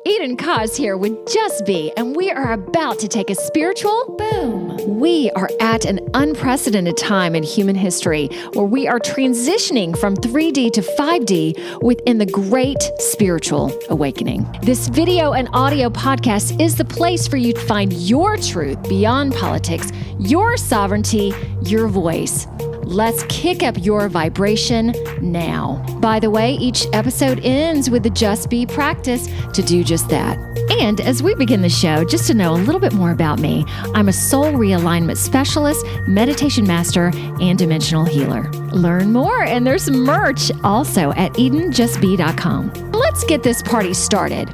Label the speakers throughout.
Speaker 1: Eden Koz here with Just Be, and we are about to take a spiritual boom. We are at an unprecedented time in human history where we are transitioning from 3D to 5D within the great spiritual awakening. This video and audio podcast is the place for you to find your truth beyond politics, your sovereignty, your voice. Let's kick up your vibration now. By the way, each episode ends with the Just Be practice to do just that. And as we begin the show, just to know a little bit more about me, I'm a soul realignment specialist, meditation master, and dimensional healer. Learn more, and there's merch also at EdenJustBe.com. Let's get this party started.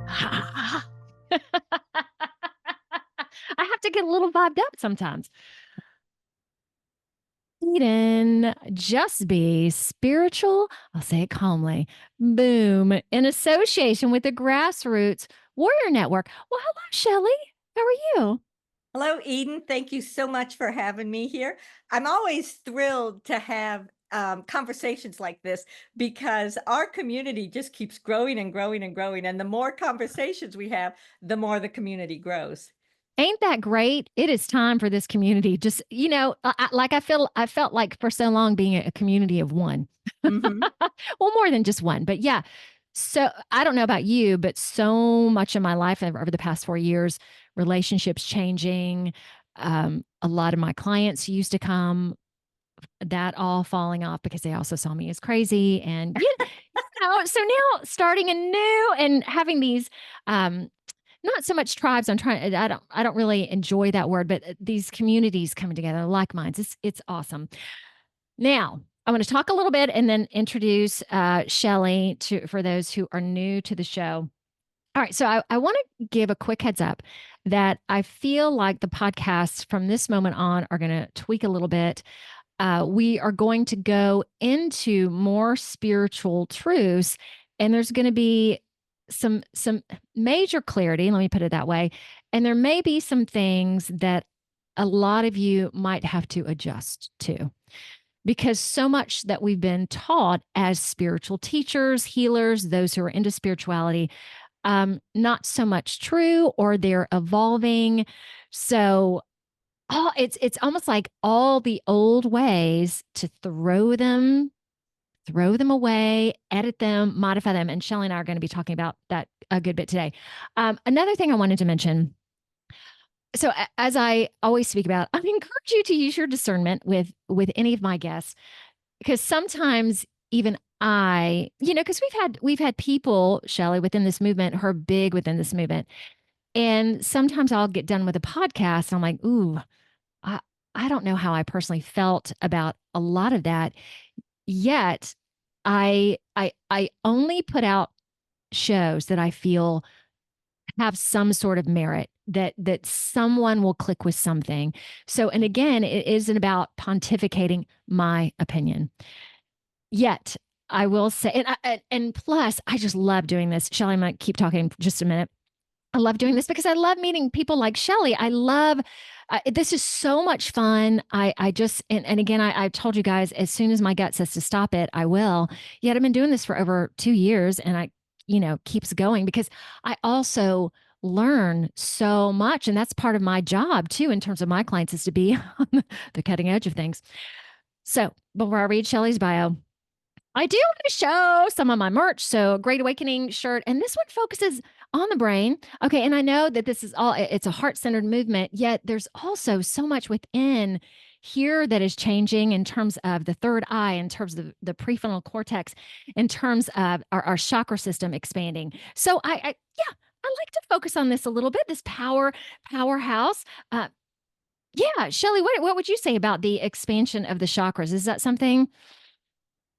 Speaker 1: I have to get a little vibed up sometimes. Eden, Just Be, spiritual, I'll say it calmly, boom, in association with the Grassroots Warrior Network. Well, hello, Shelly. How are you?
Speaker 2: Hello, Eden. Thank you so much for having me here. I'm always thrilled to have conversations like this because our community just keeps growing and growing and growing. And the more conversations we have, the more the community grows.
Speaker 1: Ain't that great? It is time for this community. Just, I felt like for so long being a community of one.
Speaker 2: Mhm.
Speaker 1: Well, more than just one, but yeah. So I don't know about you, but so much of my life over the past 4 years, relationships changing. A lot of my clients used to come, that all falling off because they also saw me as crazy. And so now starting anew and having these not so much tribes. I don't really enjoy that word, but these communities coming together, like minds. It's awesome. Now, I want to talk a little bit and then introduce Shelly for those who are new to the show. All right, so I want to give a quick heads up that I feel like the podcasts from this moment on are going to tweak a little bit. We are going to go into more spiritual truths, and there's going to be some major clarity, let me put it that way. And there may be some things that a lot of you might have to adjust to, because so much that we've been taught as spiritual teachers, healers, those who are into spirituality, not so much true, or they're evolving. So it's almost like all the old ways to throw them away, edit them, modify them. And Shelly and I are going to be talking about that a good bit today. Another thing I wanted to mention. So as I always speak about, I encourage you to use your discernment with any of my guests, because sometimes even because we've had people, Shelly, within this movement who are big within this movement. And sometimes I'll get done with a podcast and I'm like, ooh, I don't know how I personally felt about a lot of that. Yet I only put out shows that I feel have some sort of merit, that someone will click with something. So, and again, it isn't about pontificating my opinion. Yet I will say, and plus, I just love doing this. Shelly, I might keep talking just a minute. I love doing this because I love meeting people like Shelly. I love this is so much fun. I just and again, I told you guys, as soon as my gut says to stop it, I will. Yet I've been doing this for over 2 years, and I keeps going because I also learn so much, and that's part of my job too, in terms of my clients, is to be on the cutting edge of things. So before I read Shelly's bio, I do want to show some of my merch. So Great Awakening shirt. And this one focuses on the brain. Okay. And I know that this is it's a heart-centered movement, yet there's also so much within here that is changing in terms of the third eye, in terms of the prefrontal cortex, in terms of our chakra system expanding. So I like to focus on this a little bit, this powerhouse. Yeah. Shelly, what would you say about the expansion of the chakras? Is that something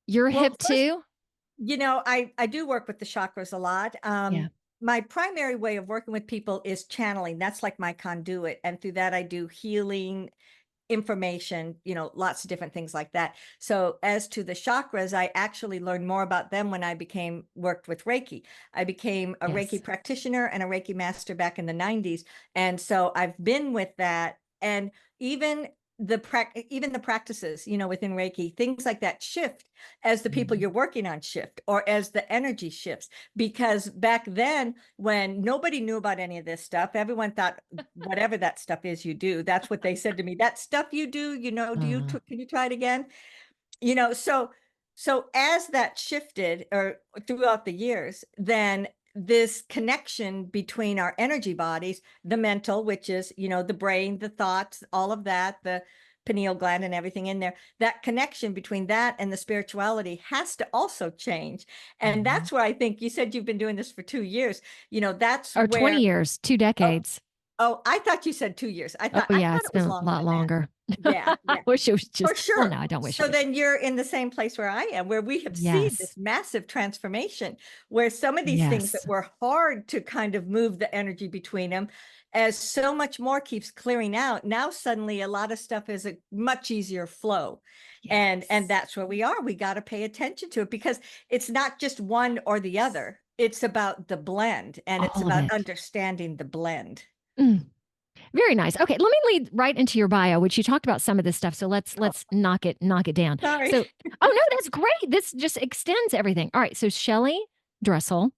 Speaker 1: you're
Speaker 2: Well,
Speaker 1: hip
Speaker 2: first,
Speaker 1: to?
Speaker 2: I do work with the chakras a lot.
Speaker 1: Yeah.
Speaker 2: My primary way of working with people is channeling. That's like my conduit. And through that, I do healing, information, lots of different things like that. So as to the chakras, I actually learned more about them when I worked with Reiki. I became a
Speaker 1: Yes.
Speaker 2: Reiki practitioner and a Reiki master back in the 90s. And so I've been with that. And even even the practices, within Reiki, things like that shift as the people
Speaker 1: Mhm.
Speaker 2: you're working on shift, or as the energy shifts. Because back then, when nobody knew about any of this stuff, everyone thought whatever that stuff is you do, that's what they said to me. That stuff you do, can you try it again? So as that shifted, or throughout the years, then this connection between our energy bodies, the mental, which is, the brain, the thoughts, all of that, the pineal gland and everything in there, that connection between that and the spirituality has to also change. And
Speaker 1: Mhm.
Speaker 2: that's where I think you said you've been doing this for 2 years. That's
Speaker 1: Or 20
Speaker 2: where,
Speaker 1: years, 2
Speaker 2: oh,
Speaker 1: decades.
Speaker 2: oh, I thought you said 2 years.
Speaker 1: Oh,
Speaker 2: I
Speaker 1: yeah,
Speaker 2: thought
Speaker 1: it's
Speaker 2: it was
Speaker 1: been a
Speaker 2: longer
Speaker 1: lot
Speaker 2: than that.
Speaker 1: longer.
Speaker 2: Yeah,
Speaker 1: I
Speaker 2: yeah.
Speaker 1: wish it was
Speaker 2: For
Speaker 1: just well, no,
Speaker 2: sure.
Speaker 1: I don't wish it
Speaker 2: So
Speaker 1: was.
Speaker 2: then you're in the same place where I am, where we have seen
Speaker 1: Yes.
Speaker 2: this massive transformation, where some of these things that
Speaker 1: Yes.
Speaker 2: were hard to kind of move the energy between them, as so much more keeps clearing out, now suddenly a lot of stuff is a much easier flow. And
Speaker 1: Yes.
Speaker 2: that's where we are. We got to pay attention to it, because it's not just one or the other. It's about the blend, and it's
Speaker 1: All of
Speaker 2: about
Speaker 1: it.
Speaker 2: understanding the blend.
Speaker 1: Mm. Very nice. Okay, let me lead right into your bio, which you talked about some of this stuff. So
Speaker 2: Oh,
Speaker 1: let's knock it down.
Speaker 2: sorry.
Speaker 1: So, oh no, that's great. This just extends everything. All right. So Shelly Dressel,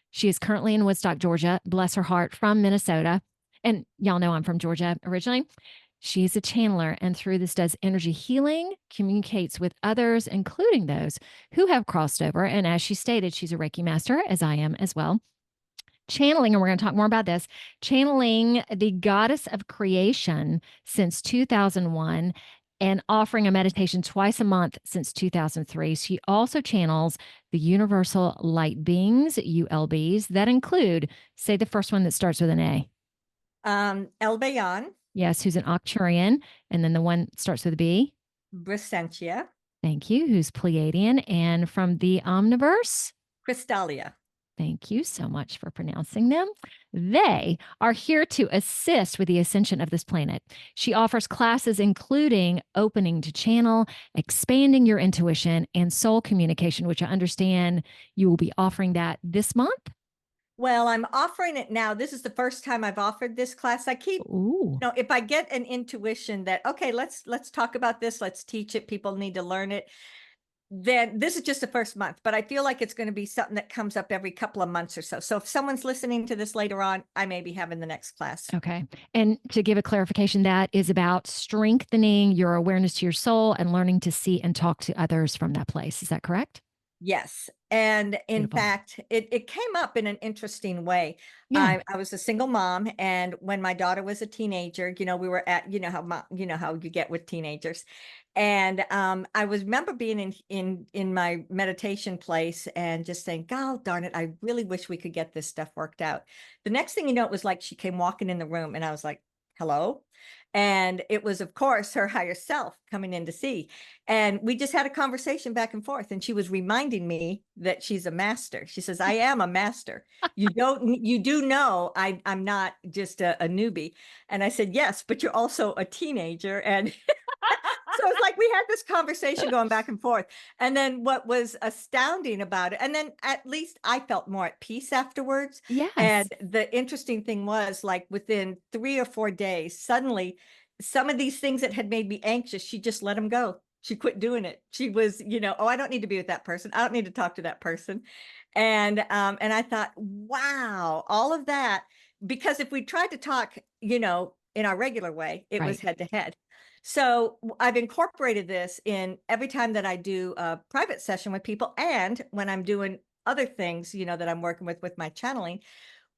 Speaker 1: she is currently in Woodstock, Georgia. Bless her heart, from Minnesota. And y'all know I'm from Georgia originally. She's a channeler, and through this does energy healing, communicates with others, including those who have crossed over. And as she stated, she's a Reiki master, as I am as well. Channeling, and we're going to talk more about this, channeling the goddess of creation since 2001, and offering a meditation twice a month since 2003. She also channels the universal light beings, ULBs, that include, say the first one that starts with an A.
Speaker 2: Elbayan,
Speaker 1: Yes, who's an Octurian. And then the one that starts with a B.
Speaker 2: Brissentia,
Speaker 1: Thank you. Who's Pleiadian. And from the Omniverse.
Speaker 2: Crystalia.
Speaker 1: Thank you so much for pronouncing them. They are here to assist with the ascension of this planet. She offers classes including opening to channel, expanding your intuition, and soul communication, which I understand you will be offering that this month.
Speaker 2: Well, I'm offering it now. This is the first time I've offered this class. I keep,
Speaker 1: Ooh,
Speaker 2: if I get an intuition that, okay, let's talk about this, let's teach it, people need to learn it, then this is just the first month. But I feel like it's going to be something that comes up every couple of months or so. So if someone's listening to this later on, I may be having the next class.
Speaker 1: okay. And to give a clarification, that is about strengthening your awareness to your soul and learning to see and talk to others from that place. Is that correct?
Speaker 2: Yes. And in
Speaker 1: Beautiful.
Speaker 2: fact, it came up in an interesting way.
Speaker 1: Yeah.
Speaker 2: I was a single mom, and when my daughter was a teenager, we were at, how you get with teenagers. And I was remember being in my meditation place and just saying, God darn it, I really wish we could get this stuff worked out. The next thing you know, it was like she came walking in the room, and I was like, hello. And it was, of course, her higher self coming in to see. And we just had a conversation back and forth. And she was reminding me that she's a master. She says, I am a master. You do know I'm not just a newbie. And I said, yes, but you're also a teenager. And so it's like we had this conversation going back and forth. And then what was astounding about it, and then at least I felt more at peace afterwards.
Speaker 1: Yes.
Speaker 2: And the interesting thing was, like, within 3 or 4 days, suddenly some of these things that had made me anxious, she just let them go. She quit doing it. She was, oh, I don't need to be with that person. I don't need to talk to that person. And I thought, wow, all of that, because if we tried to talk, in our regular way, it was
Speaker 1: Right.
Speaker 2: head to head. So I've incorporated this in every time that I do a private session with people, and when I'm doing other things, that I'm working with my channeling,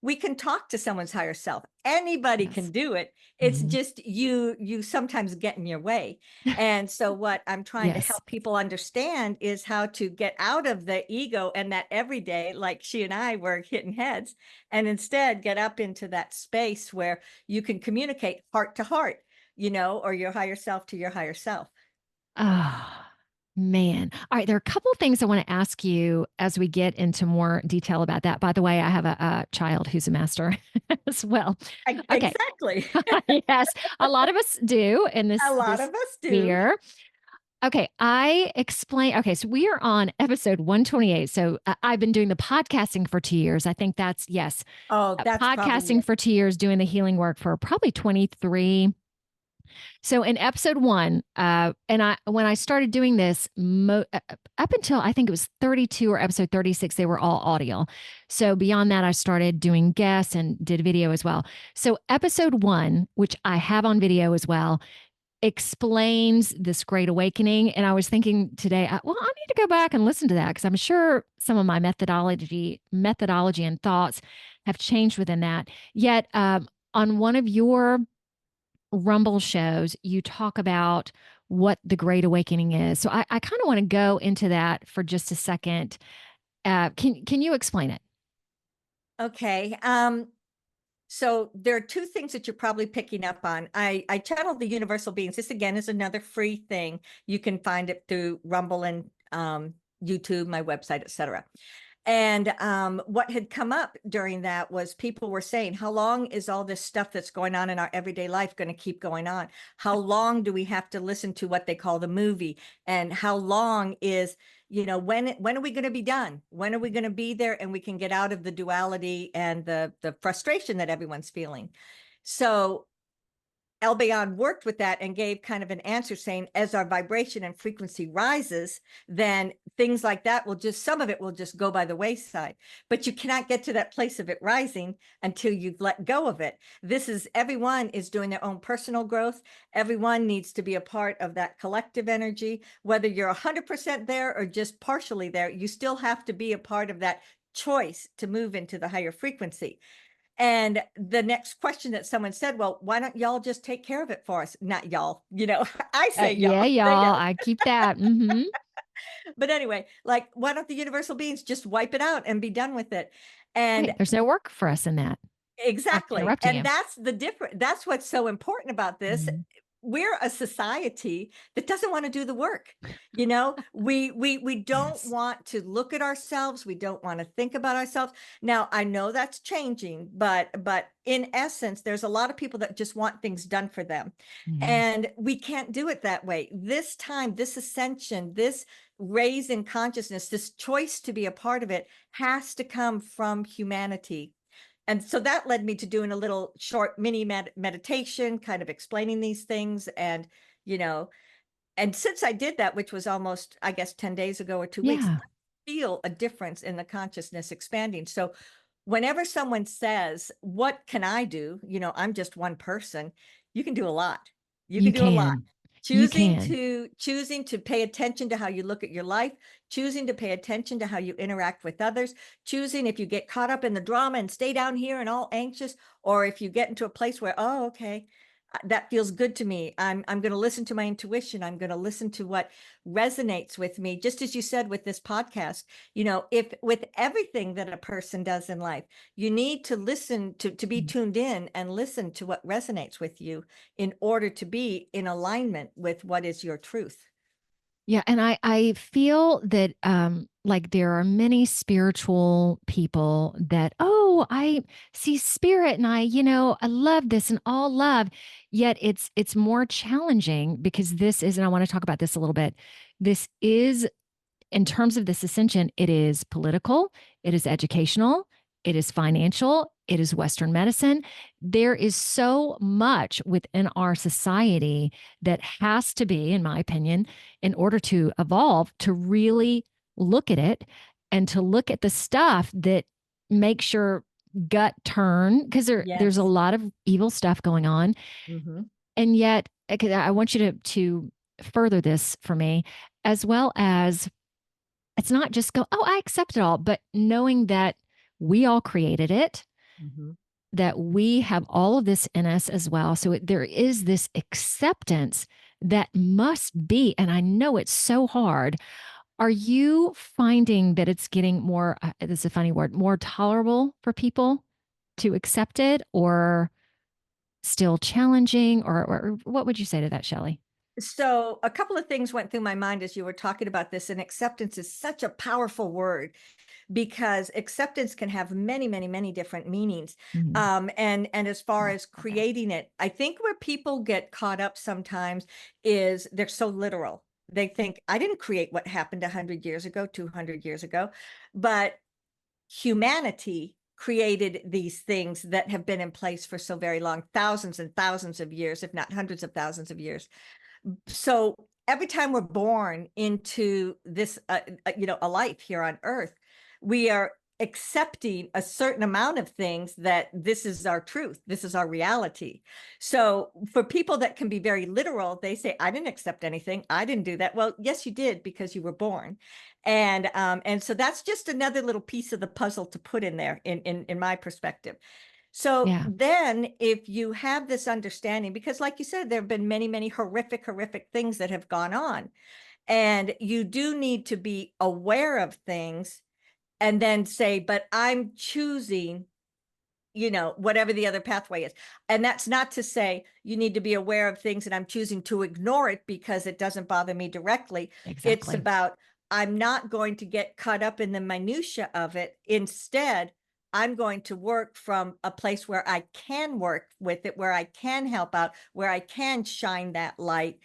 Speaker 2: we can talk to someone's higher self. Anybody
Speaker 1: Yes.
Speaker 2: can do it. It's
Speaker 1: Mhm.
Speaker 2: just you sometimes get in your way. And so what I'm trying to
Speaker 1: Yes.
Speaker 2: help people understand is how to get out of the ego and that everyday, like she and I were hitting heads, and instead get up into that space where you can communicate heart to heart, or your higher self to your higher self.
Speaker 1: Oh, man. All right. There are a couple of things I want to ask you as we get into more detail about that. By the way, I have a child who's a master as well. Okay.
Speaker 2: Exactly.
Speaker 1: Yes, a lot of us do in
Speaker 2: A lot
Speaker 1: this
Speaker 2: of us do.
Speaker 1: sphere. Okay, I explain. Okay, so we are on episode 128. So I've been doing the podcasting for 2 years. I think that's, yes,
Speaker 2: Oh, that's probably
Speaker 1: podcasting
Speaker 2: it.
Speaker 1: for 2 years, doing the healing work for probably 23. So in episode one, when I started doing this, up until I think it was 32 or episode 36, they were all audio. So beyond that, I started doing guests and did video as well. So episode one, which I have on video as well, explains this great awakening. And I was thinking today, well, I need to go back and listen to that because I'm sure some of my methodology and thoughts have changed within that. Yet, on one of your Rumble shows, you talk about what the Great Awakening is. So I kind of want to go into that for just a second. Can you explain it?
Speaker 2: Okay. So there are two things that you're probably picking up on. I channel the universal beings. This again is another free thing. You can find it through Rumble and YouTube, my website, etc. And what had come up during that was people were saying, how long is all this stuff that's going on in our everyday life going to keep going on? How long do we have to listen to what they call the movie? And how long is, when are we going to be done? When are we going to be there and we can get out of the duality and the frustration that everyone's feeling? So Albion worked with that and gave kind of an answer saying, as our vibration and frequency rises, then things like that some of it will just go by the wayside. But you cannot get to that place of it rising until you've let go of it. Everyone is doing their own personal growth. Everyone needs to be a part of that collective energy. Whether you're 100% there or just partially there, you still have to be a part of that choice to move into the higher frequency. And the next question that someone said, well, why don't y'all just take care of it for us? Not y'all, I say
Speaker 1: Yeah,
Speaker 2: y'all, they
Speaker 1: y'all.
Speaker 2: know.
Speaker 1: I keep that. Mm-hmm.
Speaker 2: But anyway, like, why don't the universal beings just wipe it out and be done with it? And
Speaker 1: Right. There's no work for us in that. Not
Speaker 2: exactly.
Speaker 1: interrupting
Speaker 2: And
Speaker 1: you.
Speaker 2: that's the difference. That's what's so important about this.
Speaker 1: Mhm.
Speaker 2: We're a society that doesn't want to do the work. We don't
Speaker 1: Yes.
Speaker 2: want to look at ourselves. We don't want to think about ourselves. Now, I know that's changing, but in essence, there's a lot of people that just want things done for them.
Speaker 1: Mhm.
Speaker 2: And we can't do it that way. This time, this ascension, this raise in consciousness, this choice to be a part of it has to come from humanity. And so that led me to doing a little short mini meditation, kind of explaining these things. You know, and since I did that, which was almost, I guess, 10 days ago or 2 weeks,
Speaker 1: Yeah.
Speaker 2: I feel a difference in the consciousness expanding. So whenever someone says, what can I do? I'm just one person. You can do a lot. You
Speaker 1: You
Speaker 2: can do a lot.
Speaker 1: can. You
Speaker 2: Choosing
Speaker 1: can.
Speaker 2: to pay attention to how you look at your life, choosing to pay attention to how you interact with others, choosing if you get caught up in the drama and stay down here and all anxious, or if you get into a place where, oh, okay, that feels good to me. I'm going to listen to my intuition. I'm going to listen to what resonates with me. Just as you said with this podcast, if with everything that a person does in life, you need to listen to be tuned in and listen to what resonates with you in order to be in alignment with what is your truth.
Speaker 1: Yeah, and I feel that like there are many spiritual people that, oh, I see spirit and I love this and all love. Yet it's more challenging because this is, and I want to talk about this a little bit. This is, in terms of this ascension, it is political, it is educational, it is financial, it is Western medicine. There is so much within our society that has to be, in my opinion, in order to evolve, to really look at it and to look at the stuff that makes your gut turn, because there's a
Speaker 2: Yes.
Speaker 1: lot of evil stuff going on.
Speaker 2: Mm-hmm.
Speaker 1: And yet, 'cause I want you to further this for me, as well as it's not just go, oh, I accept it all, but knowing that we all created it,
Speaker 2: Mm-hmm.
Speaker 1: that we have all of this in us as well. So there is this acceptance that must be, and I know it's so hard. Are you finding that it's getting more, this is a funny word, more tolerable for people to accept it, or still challenging, or what would you say to that, Shelly?
Speaker 2: So a couple of things went through my mind as you were talking about this, and acceptance is such a powerful word because acceptance can have many, many, many different meanings.
Speaker 1: Mhm.
Speaker 2: And as far as
Speaker 1: Okay.
Speaker 2: creating it, I think where people get caught up sometimes is they're so literal. They think, I didn't create what happened 100 years ago, 200 years ago, but humanity created these things that have been in place for so very long, thousands and thousands of years, if not hundreds of thousands of years. So every time we're born into this, a life here on Earth, we are accepting a certain amount of things that this is our truth, this is our reality. So for people that can be very literal, they say, I didn't accept anything, I didn't do that. Well, yes, you did, because you were born. And so that's just another little piece of the puzzle to put in there in my perspective. So
Speaker 1: Yeah.
Speaker 2: then if you have this understanding, because like you said, there have been many, many horrific, horrific things that have gone on, and you do need to be aware of things and then say, but I'm choosing, whatever the other pathway is. And that's not to say you need to be aware of things and I'm choosing to ignore it because it doesn't bother me directly. It's
Speaker 1: Exactly.
Speaker 2: about, I'm not going to get caught up in the minutia of it. Instead, I'm going to work from a place where I can work with it, where I can help out, where I can shine that light.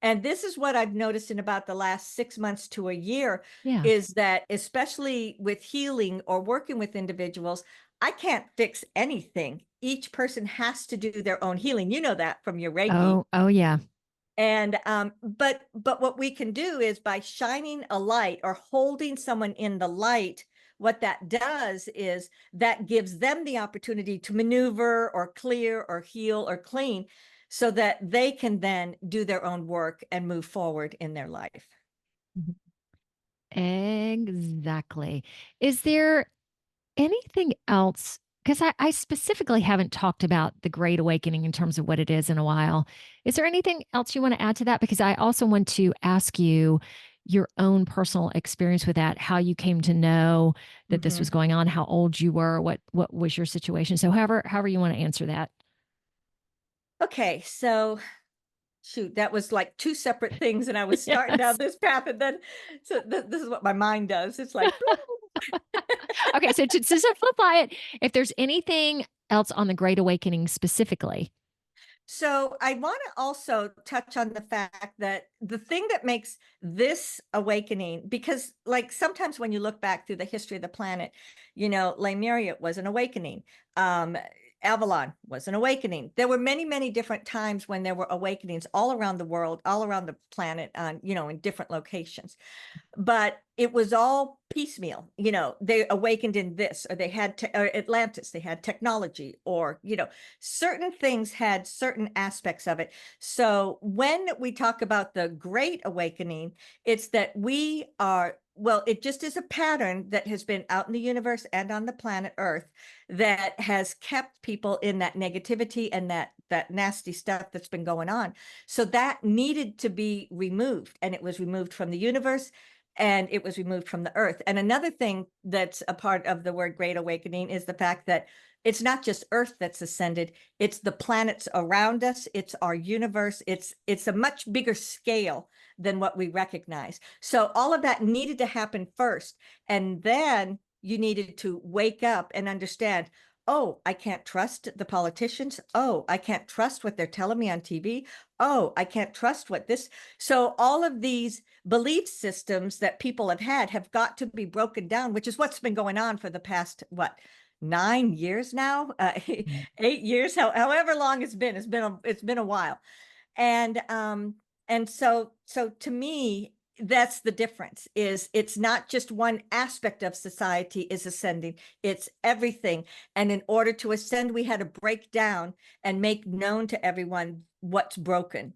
Speaker 2: And this is what I've noticed in about the last 6 months to a year,
Speaker 1: Yeah.
Speaker 2: is that especially with healing or working with individuals, I can't fix anything. Each person has to do their own healing. You know that from your Reiki.
Speaker 1: Oh, yeah.
Speaker 2: And but what we can do is by shining a light or holding someone in the light, what that does is that gives them the opportunity to maneuver or clear or heal or clean, so that they can then do their own work and move forward in their life.
Speaker 1: Mhm. Exactly. Is there anything else? Because I specifically haven't talked about the Great Awakening in terms of what it is in a while. Is there anything else you want to add to that? Because I also want to ask you your own personal experience with that, how you came to know that this was
Speaker 2: Mhm.
Speaker 1: going on, how old you were, what was your situation. So however you want to answer that.
Speaker 2: Okay, so shoot, that was like two separate things, and I was starting down
Speaker 1: Yes.
Speaker 2: this path, and then this is what my mind does. It's like,
Speaker 1: Okay, so to simplify it, if there's anything else on the Great Awakening specifically.
Speaker 2: so I want to also touch on the fact that the thing that makes this awakening, because like sometimes when you look back through the history of the planet, Lemuria was an awakening. Um, Avalon was an awakening. There were many, many different times when there were awakenings all around the world, all around the planet, on, in different locations, but it was all piecemeal. They awakened in this, or they had or Atlantis, they had technology, or certain things had certain aspects of it. So when we talk about the Great Awakening, it's that we are, well, it just is a pattern that has been out in the universe and on the planet Earth that has kept people in that negativity and that nasty stuff that's been going on. So that needed to be removed, and it was removed from the universe, and it was removed from the earth. And another thing that's a part of the word Great Awakening is the fact that it's not just Earth that's ascended, it's the planets around us, it's our universe, it's a much bigger scale than what we recognize. So all of that needed to happen first, and then you needed to wake up and understand, oh, I can't trust the politicians. Oh, I can't trust what they're telling me on TV. Oh, I can't trust what this. So all of these belief systems that people have got to be broken down, which is what's been going on for the past, what, 9 years now,
Speaker 1: Mm.
Speaker 2: 8 years, however long it's been a while. And um and so so to me, that's the difference. Is it's not just one aspect of society is ascending, it's everything. And in order to ascend, we had to break down and make known to everyone what's broken,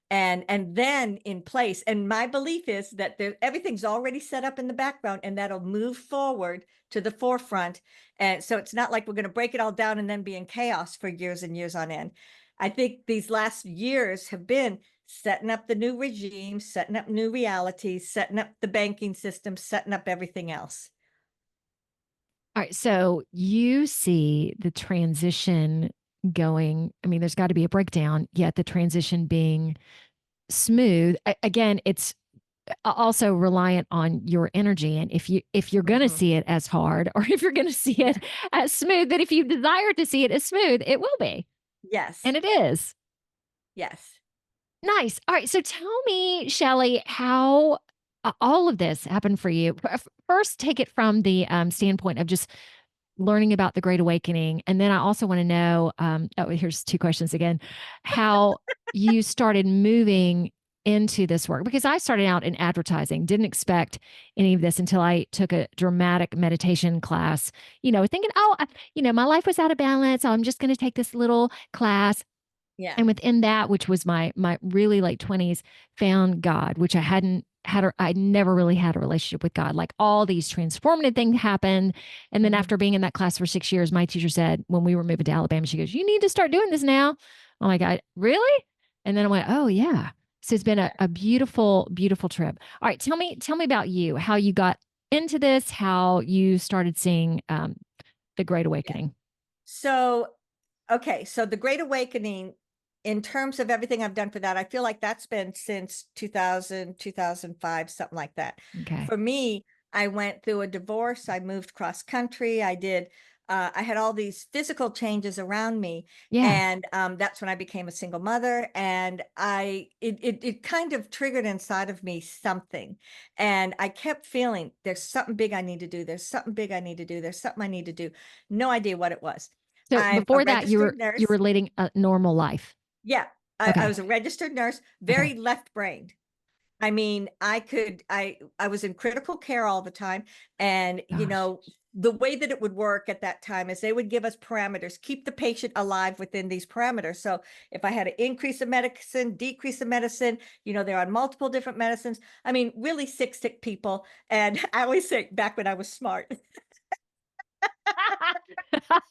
Speaker 2: and then in place. And my belief is that everything's already set up in the background, and that'll move forward to the forefront. And so it's not like we're going to break it all down and then be in chaos for years and years on end. I think these last years have been setting up the new regime, setting up new realities, setting up the banking system, setting up everything else.
Speaker 1: All right. So you see the transition going. I mean, there's got to be a breakdown, yet the transition being smooth. Again, it's also reliant on your energy. And if you're going to
Speaker 2: Mhm.
Speaker 1: see it as hard, or if you're going to see it as smooth, that if you desire to see it as smooth, it will be.
Speaker 2: Yes.
Speaker 1: And it is.
Speaker 2: Yes.
Speaker 1: Nice. All right. So tell me, Shelly, how all of this happened for you. First, take it from the standpoint of just learning about the Great Awakening. And then I also want to know, oh, here's two questions again, how you started moving into this work, because I started out in advertising, didn't expect any of this until I took a dramatic meditation class, thinking, oh, my life was out of balance. So I'm just going to take this little class.
Speaker 2: Yeah.
Speaker 1: And within that, which was my really late 20s, found God, which I hadn't had, I never really had a relationship with God. Like all these transformative things happened. And then
Speaker 2: Mhm.
Speaker 1: after being in that class for 6 years, my teacher said, when we were moving to Alabama, she goes, "You need to start doing this now." Oh my God, really? And then I went, oh yeah. So it's been a beautiful, beautiful trip. All right, tell me about you, how you got into this, how you started seeing the Great
Speaker 2: Yeah.
Speaker 1: Awakening.
Speaker 2: So, okay. So the Great Awakening, in terms of everything I've done for that, I feel like that's been since 2000, 2005, something like that.
Speaker 1: Okay.
Speaker 2: For me, I went through a divorce. I moved cross country. I had all these physical changes around me.
Speaker 1: Yeah.
Speaker 2: And that's when I became a single mother. And it kind of triggered inside of me something. And I kept feeling there's something big I need to do. There's something big I need to do. There's something I need to do. No idea what it was.
Speaker 1: So
Speaker 2: I'm a
Speaker 1: before that,
Speaker 2: registered
Speaker 1: you were
Speaker 2: nurse.
Speaker 1: leading a normal life.
Speaker 2: Yeah, I
Speaker 1: Okay.
Speaker 2: was a registered nurse,
Speaker 1: Okay.
Speaker 2: very left-brained. I mean, I was in critical care all the time, and,
Speaker 1: Gosh.
Speaker 2: the way that it would work at that time is they would give us parameters, keep the patient alive within these parameters. So if I had an increase of medicine, decrease of medicine, they're on multiple different medicines. I mean, really sick people, and I always say back when I was smart.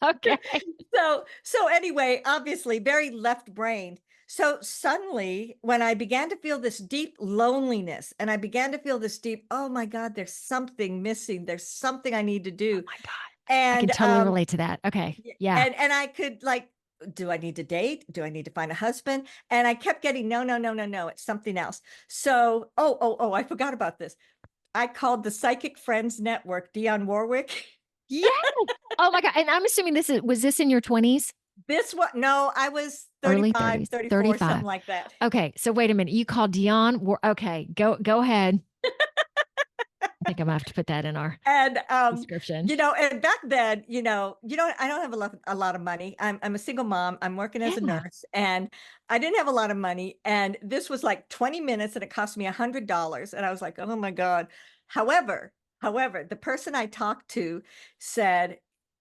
Speaker 1: Okay.
Speaker 2: So anyway, obviously very left-brained. So suddenly, when I began to feel this deep loneliness and I began to feel this deep, oh my God, there's something missing. There's something I need to
Speaker 1: Oh
Speaker 2: do.
Speaker 1: my God. I can
Speaker 2: And
Speaker 1: totally relate to that. Okay. Yeah.
Speaker 2: and I could like, do I need to date? Do I need to find a husband? And I kept getting no, no, no, no, no. It's something else. So, oh, I forgot about this. I called the Psychic Friends Network, Dionne Warwick.
Speaker 1: Yes. Oh my God. And I'm assuming was this in your 20s,
Speaker 2: This one, no, I was
Speaker 1: early
Speaker 2: 35,
Speaker 1: 30s,
Speaker 2: 34, something
Speaker 1: 35.
Speaker 2: like that.
Speaker 1: Okay. So wait a minute. You called Dion. Okay. Go ahead. I think I'm gonna have to put that in our
Speaker 2: And
Speaker 1: description.
Speaker 2: and back then, I don't have a lot of money. I'm a single mom. I'm working as a
Speaker 1: Yeah.
Speaker 2: nurse, and I didn't have a lot of money. And this was like 20 minutes, and it cost me $100. And I was like, oh my God. However, the person I talked to said,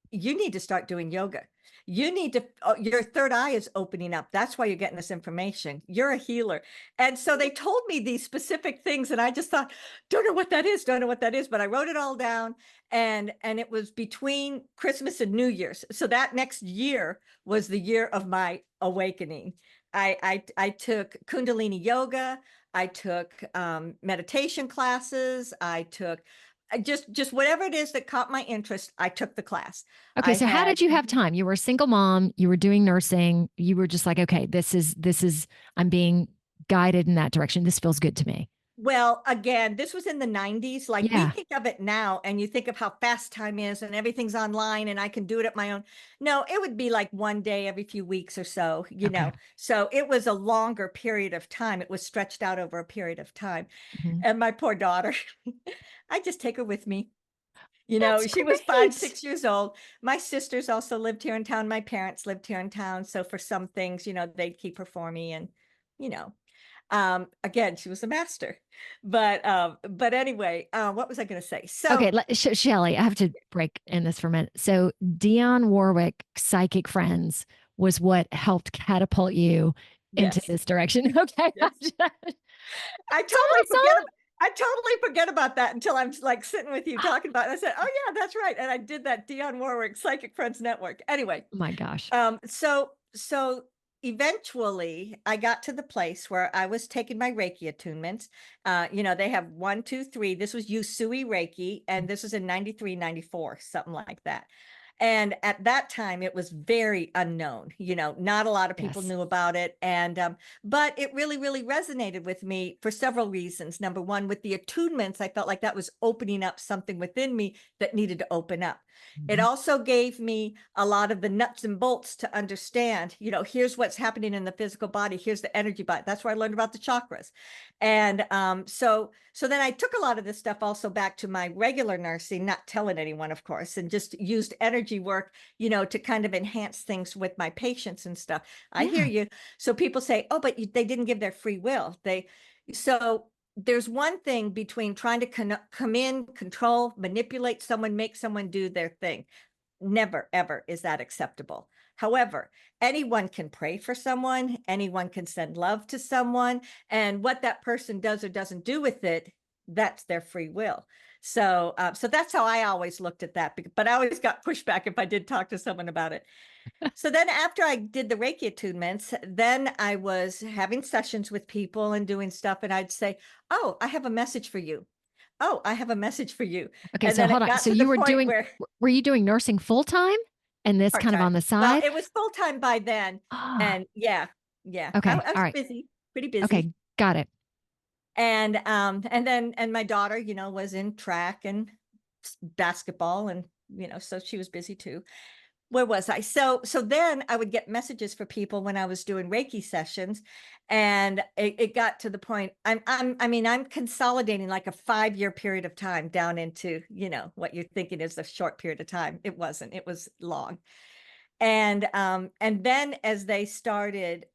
Speaker 2: you need to start doing yoga. You need to, your third eye is opening up. That's why you're getting this information. You're a healer. And so they told me these specific things, and I just thought, don't know what that is, don't know what that is, but I wrote it all down. And it was between Christmas and New Year's. So that next year was the year of my awakening. I took Kundalini yoga. I took meditation classes. I took just whatever it is that caught my interest. I took the class.
Speaker 1: Okay.
Speaker 2: I
Speaker 1: So how
Speaker 2: had
Speaker 1: did you have time? You were a single mom. You were doing nursing. You were just like, okay, this is, I'm being guided in that direction. This feels good to me.
Speaker 2: Well, again, this was in the 90s. Like we
Speaker 1: Yeah.
Speaker 2: think of it now, and you think of how fast time is and everything's online and I can do it at my own. No, it would be like one day every few weeks or so.
Speaker 1: Okay.
Speaker 2: So it was a longer period of time. It was stretched out over a period of time.
Speaker 1: Mhm.
Speaker 2: And my poor daughter, I just take her with me.
Speaker 1: That's
Speaker 2: She was five,
Speaker 1: great.
Speaker 2: 6 years old. My sisters also lived here in town. My parents lived here in town. So for some things, they'd keep her for me. And, you know, again, she was a master. But anyway, what was I going to say? So
Speaker 1: Okay, Shelly, I have to break in this for a minute. So, Dionne Warwick, Psychic Friends, was what helped catapult you into
Speaker 2: yes,
Speaker 1: this direction. Okay,
Speaker 2: yes. I
Speaker 1: so
Speaker 2: totally forget
Speaker 1: awesome.
Speaker 2: I totally forget about that until I'm like sitting with you talking about it. I said, oh yeah, that's right. And I did that Dionne Warwick Psychic Friends Network. Anyway,
Speaker 1: Oh my gosh.
Speaker 2: So eventually I got to the place where I was taking my Reiki attunements. They have 1, 2, 3. This was Usui Reiki, and this was in 93, 94, something like that. And at that time, it was very unknown. Not a lot of people
Speaker 1: Yes.
Speaker 2: knew about it. But it really, really resonated with me for several reasons. Number one, with the attunements, I felt like that was opening up something within me that needed to open up. It
Speaker 1: Mhm.
Speaker 2: also gave me a lot of the nuts and bolts to understand, here's what's happening in the physical body. Here's the energy body. That's where I learned about the chakras. And so then I took a lot of this stuff also back to my regular nursing, not telling anyone, of course, and just used energy energy work, to kind of enhance things with my patients and stuff. I hear
Speaker 1: Yeah.
Speaker 2: you. So people say, oh, but they didn't give their free will. So there's one thing between trying to come in, control, manipulate someone, make someone do their thing. Never, ever is that acceptable. However, anyone can pray for someone, anyone can send love to someone, and what that person does or doesn't do with it, that's their free will. So, so that's how I always looked at that. But I always got pushback if I did talk to someone about it. So then after I did the Reiki attunements, then I was having sessions with people and doing stuff, and I'd say, oh, I have a message for you. Oh, I have a message for you.
Speaker 1: Okay,
Speaker 2: And
Speaker 1: so
Speaker 2: then
Speaker 1: hold
Speaker 2: it
Speaker 1: on.
Speaker 2: got
Speaker 1: So
Speaker 2: to the
Speaker 1: you
Speaker 2: point where
Speaker 1: were you doing nursing full time and this kind of on
Speaker 2: part-time.
Speaker 1: the
Speaker 2: Well,
Speaker 1: side?
Speaker 2: it was full-time by then.
Speaker 1: Ah,
Speaker 2: And yeah, yeah. I,
Speaker 1: okay.
Speaker 2: I
Speaker 1: All
Speaker 2: was
Speaker 1: right.
Speaker 2: busy, pretty busy.
Speaker 1: Okay. Got it.
Speaker 2: And my daughter, was in track and basketball, and so she was busy too. Where was I? So then I would get messages for people when I was doing Reiki sessions, and it got to the point I'm consolidating like a 5-year period of time down into, what you're thinking is a short period of time. It wasn't, it was long. And then as they started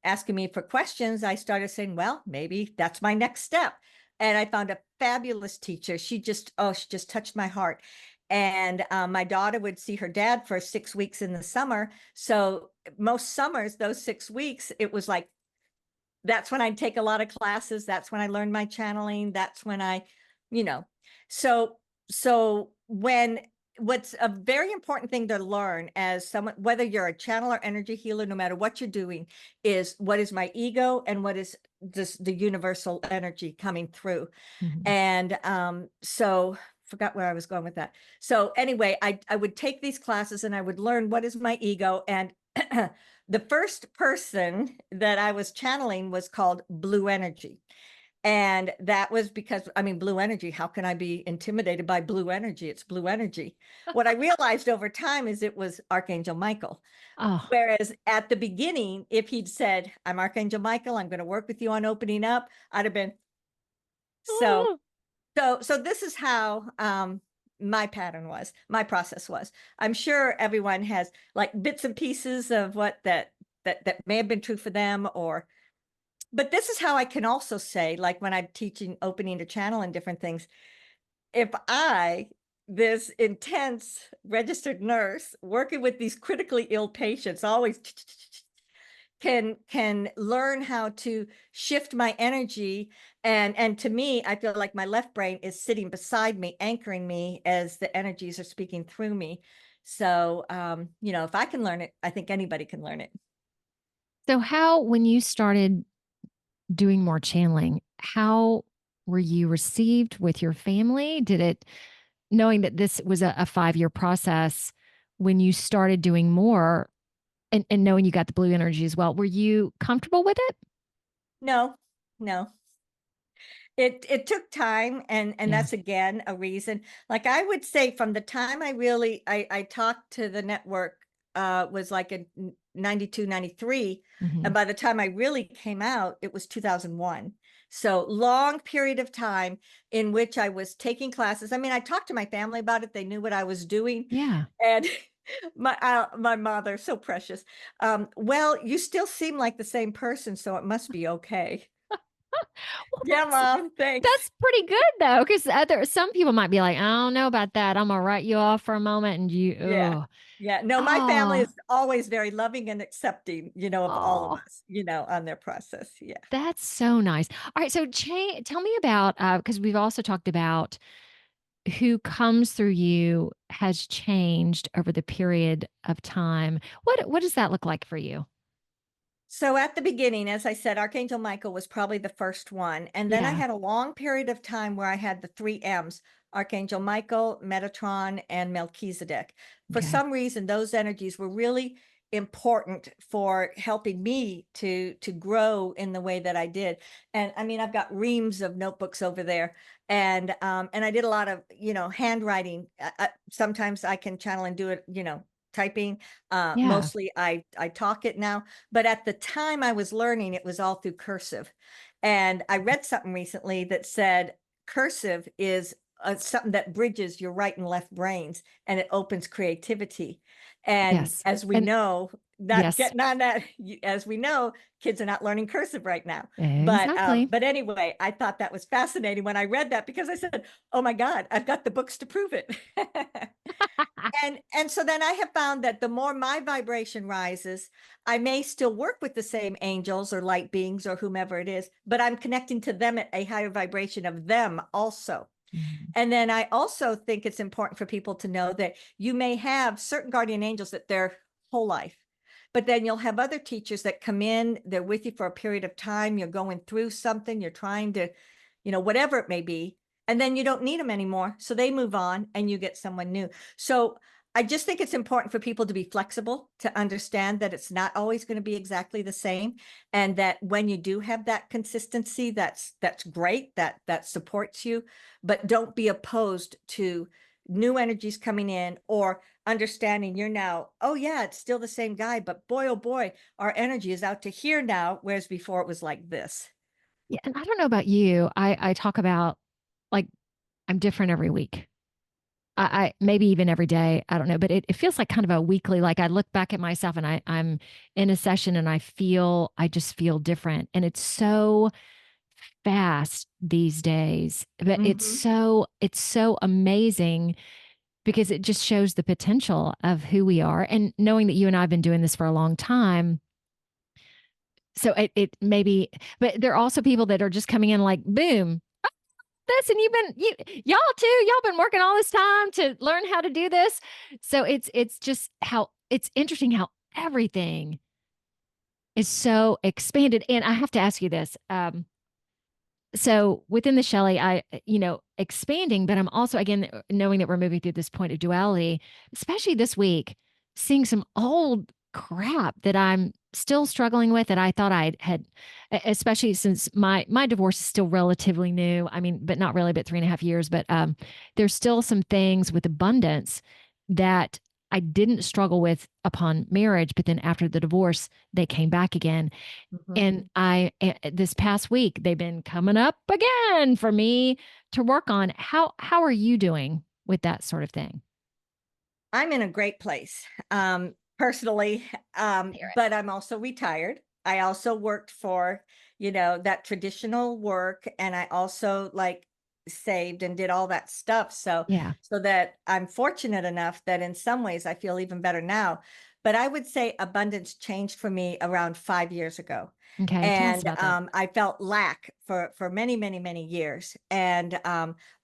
Speaker 2: asking me for questions, I started saying, well, maybe that's my next step. And I found a fabulous teacher. She just touched my heart. And my daughter would see her dad for 6 weeks in the summer. So most summers, those 6 weeks, it was like, that's when I'd take a lot of classes. That's when I learned my channeling. That's when you know, so, when what's a very important thing to learn as someone, whether you're a channel or energy healer, no matter what you're doing, is what is my ego and what is the universal energy coming through.
Speaker 1: Mhm.
Speaker 2: And so forgot where I was going with that. So anyway, I would take these classes and I would learn what is my ego. And the first person that I was channeling was called Blue Energy. And that was because, blue energy, how can I be intimidated by blue energy? It's blue energy. What I realized over time is it was Archangel Michael.
Speaker 1: Oh.
Speaker 2: Whereas at the beginning, if he'd said, I'm Archangel Michael, I'm going to work with you on opening up, I'd have been, so
Speaker 1: Oh.
Speaker 2: so this is how my pattern was, my process was. I'm sure everyone has like bits and pieces of what that may have been true for them, but this is how I can also say, like when I'm teaching opening a channel and different things, if this intense registered nurse working with these critically ill patients, always can learn how to shift my energy, and to me, I feel like my left brain is sitting beside me, anchoring me as the energies are speaking through me. So if I can learn it, I think anybody can learn it.
Speaker 1: So when you started doing more channeling, how were you received with your family? Did it, knowing that this was a 5-year process, when you started doing more and knowing you got the blue energy as well, were you comfortable with it?
Speaker 2: No, no. It took time, and
Speaker 1: Yeah.
Speaker 2: that's again a reason. Like I would say from the time I talked to the network was like in 92, 93.
Speaker 1: Hmm.
Speaker 2: And by the time I really came out, it was 2001. So long period of time in which I was taking classes. I talked to my family about it. They knew what I was doing.
Speaker 1: Yeah.
Speaker 2: And my mom, they're so precious. Well, you still seem like the same person, so it must be okay.
Speaker 1: Well,
Speaker 2: Yeah, mom, thanks.
Speaker 1: that's pretty good though, because some people might be like, I don't know about that. I'm gonna write you off for a moment, and you,
Speaker 2: Yeah.
Speaker 1: oh,
Speaker 2: Yeah. No, my family
Speaker 1: oh,
Speaker 2: is always very loving and accepting, of all of
Speaker 1: oh,
Speaker 2: us, on their process. Yeah.
Speaker 1: that's so nice. All right, so tell me about because we've also talked about who comes through you has changed over the period of time. What does that look like for you?
Speaker 2: So at the beginning, as I said, Archangel Michael was probably the first one. And then I
Speaker 1: Yeah.
Speaker 2: had a long period of time where I had the 3 M's: Archangel Michael, Metatron, and Melchizedek. For
Speaker 1: Okay.
Speaker 2: some reason, those energies were really important for helping me to grow in the way that I did. And I've got reams of notebooks over there. And I did a lot of, handwriting. Sometimes I can channel and do it, typing.
Speaker 1: Yeah.
Speaker 2: Mostly I talk it now, but at the time I was learning, it was all through cursive. And I read something recently that said cursive is something that bridges your right and left brains, and it opens creativity. And
Speaker 1: Yes.
Speaker 2: as we
Speaker 1: And
Speaker 2: know, not
Speaker 1: yes,
Speaker 2: getting on that, as we know, kids are not learning cursive right now.
Speaker 1: exactly.
Speaker 2: But anyway, I thought that was fascinating when I read that, because I said, "Oh my God, I've got the books to prove it." And so then I have found that the more my vibration rises, I may still work with the same angels or light beings or whomever it is, but I'm connecting to them at a higher vibration of them also.
Speaker 1: Mhm.
Speaker 2: And then I also think it's important for people to know that you may have certain guardian angels that their whole life, but then you'll have other teachers that come in, they're with you for a period of time, you're going through something, you're trying to, whatever it may be, and then you don't need them anymore. So they move on and you get someone new. So I just think it's important for people to be flexible, to understand that it's not always going to be exactly the same. And that when you do have that consistency, that's great, that supports you, but don't be opposed to new energies coming in, or understanding you're now, oh yeah, it's still the same guy, but boy, oh boy, our energy is out to here now, whereas before it was like this.
Speaker 1: Yeah, and I don't know about you. I talk about like I'm different every week. I maybe even every day. I don't know, but it feels like kind of a weekly. Like I look back at myself and I'm in a session and I just feel different, and it's so fast these days. But
Speaker 2: Mm-hmm.
Speaker 1: it's so amazing because it just shows the potential of who we are, and knowing that you and I have been doing this for a long time. So it maybe, but there are also people that are just coming in like boom, this, and y'all too, y'all been working all this time to learn how to do this. So it's just how it's interesting how everything is so expanded. And I have to ask you this. So within the Shelly, expanding, but I'm also, again, knowing that we're moving through this point of duality, especially this week, seeing some old crap that I'm still struggling with that I thought I had, especially since my divorce is still relatively new. I mean, but not really, but 3.5 years. But there's still some things with abundance that I didn't struggle with upon marriage, but then after the divorce, they came back again.
Speaker 2: Mm-hmm.
Speaker 1: And this past week, they've been coming up again for me to work on. How are you doing with that sort of thing?
Speaker 2: I'm in a great place, personally,
Speaker 1: Hear it.
Speaker 2: but I'm also retired. I also worked for, that traditional work, and I also like saved and did all that stuff.
Speaker 1: Yeah.
Speaker 2: So that I'm fortunate enough that in some ways I feel even better now. But I would say abundance changed for me around 5 years ago.
Speaker 1: Okay. Tell us
Speaker 2: And
Speaker 1: about that.
Speaker 2: I felt lack for many, many, many years. And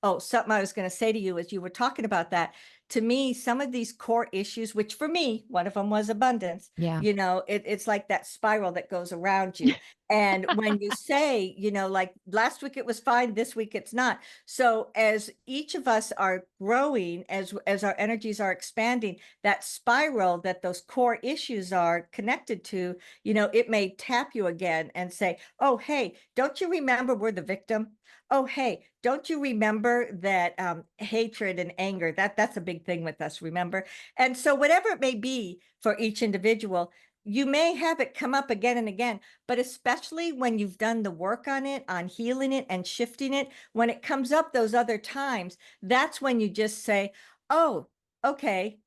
Speaker 2: oh, something I was going to say to you as you were talking about that, to me, some of these core issues, which for me, one of them was abundance,
Speaker 1: Yeah.
Speaker 2: it's like that spiral that goes around you. And when you say, like last week it was fine, this week it's not. So as each of us are growing, as our energies are expanding, that spiral that those core issues are connected to, it may tap you again and say, oh, hey, don't you remember we're the victim? Oh, hey, don't you remember that hatred and anger, that's a big thing with us, remember? And so whatever it may be for each individual, you may have it come up again and again, but especially when you've done the work on it, on healing it and shifting it, when it comes up those other times, that's when you just say, oh, okay,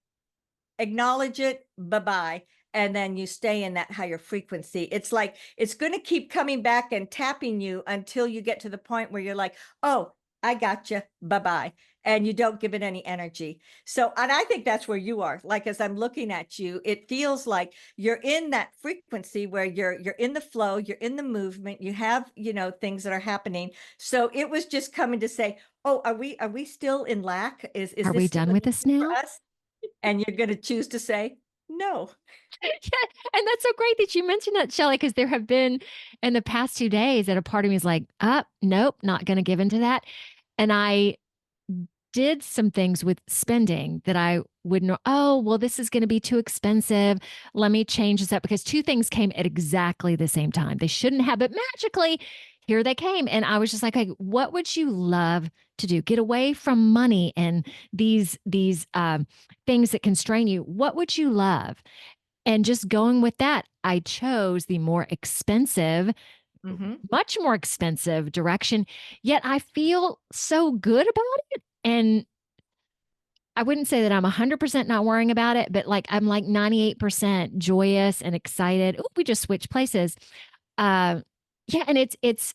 Speaker 2: acknowledge it, bye-bye, and then you stay in that higher frequency. It's like it's going to keep coming back and tapping you until you get to the point where you're like, oh, I got you, bye-bye, and you don't give it any energy. So, and I think that's where you are. Like as I'm looking at you, it feels like you're in that frequency where you're in the flow, you're in the movement, you have, things that are happening. So it was just coming to say, oh, are we still in lack? Is
Speaker 1: Are
Speaker 2: this
Speaker 1: we
Speaker 2: still
Speaker 1: done
Speaker 2: an
Speaker 1: with this
Speaker 2: issue for
Speaker 1: now?
Speaker 2: us? And you're going to choose to say no.
Speaker 1: Yeah, and that's so great that you mentioned that, Shelly, because there have been in the past 2 days that a part of me is like, nope, not going to give into that. And I did some things with spending that I wouldn't know. Oh, well, this is going to be too expensive. Let me change this up, because two things came at exactly the same time. They shouldn't have, but magically, here they came. And I was just like, what would you love to do? Get away from money and these things that constrain you. What would you love? And just going with that, I chose the more expensive,
Speaker 2: Mm-hmm.
Speaker 1: much more expensive direction. Yet I feel so good about it. And I wouldn't say that I'm 100% not worrying about it, but like I'm like 98% joyous and excited. Oh, we just switched places. Uh, yeah, and it's